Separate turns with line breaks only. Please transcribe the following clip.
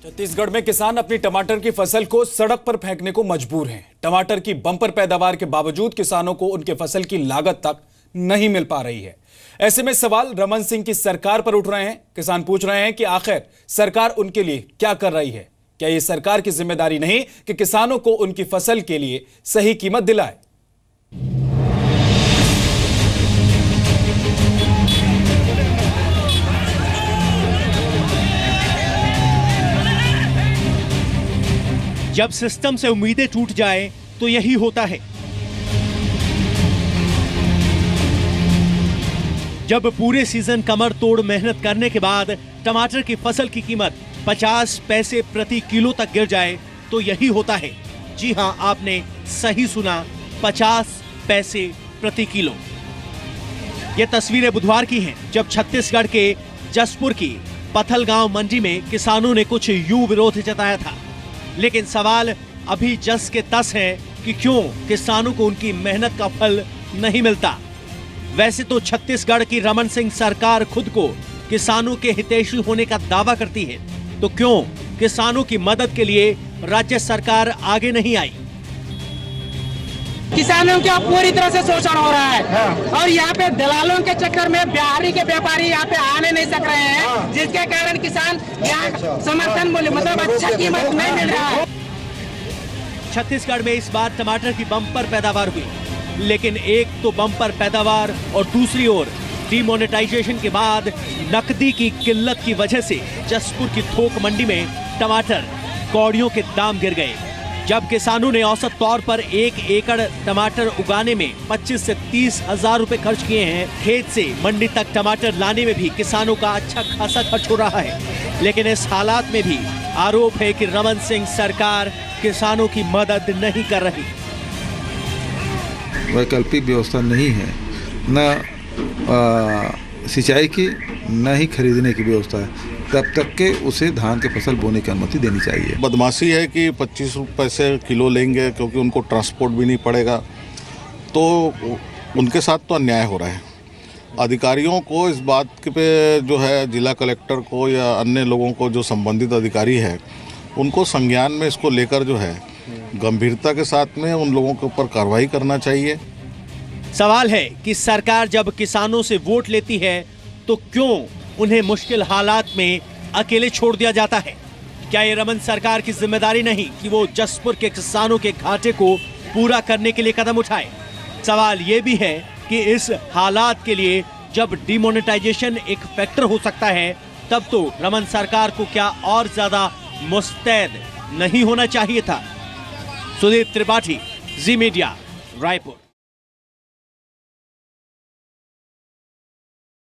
छत्तीसगढ़ में किसान अपनी टमाटर की फसल को सड़क पर फेंकने को मजबूर हैं। टमाटर की बम्पर पैदावार के बावजूद किसानों को उनके फसल की लागत तक नहीं मिल पा रही है। ऐसे में सवाल रमन सिंह की सरकार पर उठ रहे हैं। किसान पूछ रहे हैं कि आखिर सरकार उनके लिए क्या कर रही है। क्या ये सरकार की जिम्मेदारी नहीं कि किसानों को उनकी फसल के लिए सही कीमत दिलाए।
जब सिस्टम से उम्मीदें टूट जाए तो यही होता है। जब पूरे सीजन कमर तोड़ मेहनत करने के बाद टमाटर की फसल की कीमत 50 पैसे प्रति किलो तक गिर जाए तो यही होता है। जी हां, आपने सही सुना, 50 पैसे प्रति किलो। ये तस्वीरें बुधवार की हैं, जब छत्तीसगढ़ के जसपुर की पथलगांव मंडी में किसानों ने कुछ यूं विरोध जताया था। लेकिन सवाल अभी जस के तस है कि क्यों किसानों को उनकी मेहनत का फल नहीं मिलता। वैसे तो छत्तीसगढ़ की रमन सिंह सरकार खुद को किसानों के हितैषी होने का दावा करती है, तो क्यों किसानों की मदद के लिए राज्य सरकार आगे नहीं आई।
किसानों का पूरी तरह से शोषण हो रहा है और यहाँ पे दलालों के चक्कर में बिहारी के व्यापारी यहाँ पे आने नहीं सक रहे हैं, जिसके कारण किसान यहाँ समर्थन मूल्य मतलब अच्छा कीमत नहीं मिल रहा है।
छत्तीसगढ़ में इस बार टमाटर की बम्पर पैदावार हुई, लेकिन एक तो बम्पर पैदावार और दूसरी ओर डिमोनेटाइजेशन के बाद नकदी की किल्लत की वजह से जसपुर की थोक मंडी में टमाटर कौड़ियों के दाम गिर गए। जब किसानों ने औसत तौर पर 1 एकड़ टमाटर उगाने में 25 से 30 हजार रुपए खर्च किए हैं, खेत से मंडी तक टमाटर लाने में भी किसानों का अच्छा खासा खर्च हो रहा है। लेकिन इस हालात में भी आरोप है कि रमन सिंह सरकार किसानों की मदद नहीं कर रही।
वैकल्पिक व्यवस्था नहीं है, न सिंचाई की न ही खरीदने की व्यवस्था है। तब तक के उसे धान की फसल बोने की अनुमति देनी चाहिए।
बदमाशी है कि 25 रुपए से किलो लेंगे क्योंकि उनको ट्रांसपोर्ट भी नहीं पड़ेगा, तो उनके साथ तो अन्याय हो रहा है। अधिकारियों को इस बात पे जो है जिला कलेक्टर को या अन्य लोगों को जो संबंधित अधिकारी है उनको संज्ञान में इसको लेकर जो है गंभीरता के साथ में उन लोगों के ऊपर कार्रवाई करना चाहिए।
सवाल है कि सरकार जब किसानों से वोट लेती है तो क्यों उन्हें मुश्किल हालात में अकेले छोड़ दिया जाता है। क्या ये रमन सरकार की जिम्मेदारी नहीं कि वो जसपुर के किसानों के घाटे को पूरा करने के लिए कदम उठाए। सवाल ये भी है कि इस हालात के लिए जब डिमोनेटाइजेशन एक फैक्टर हो सकता है, तब तो रमन सरकार को क्या और ज्यादा मुस्तैद नहीं होना चाहिए था। सुदीप त्रिपाठी, जी मीडिया, रायपुर।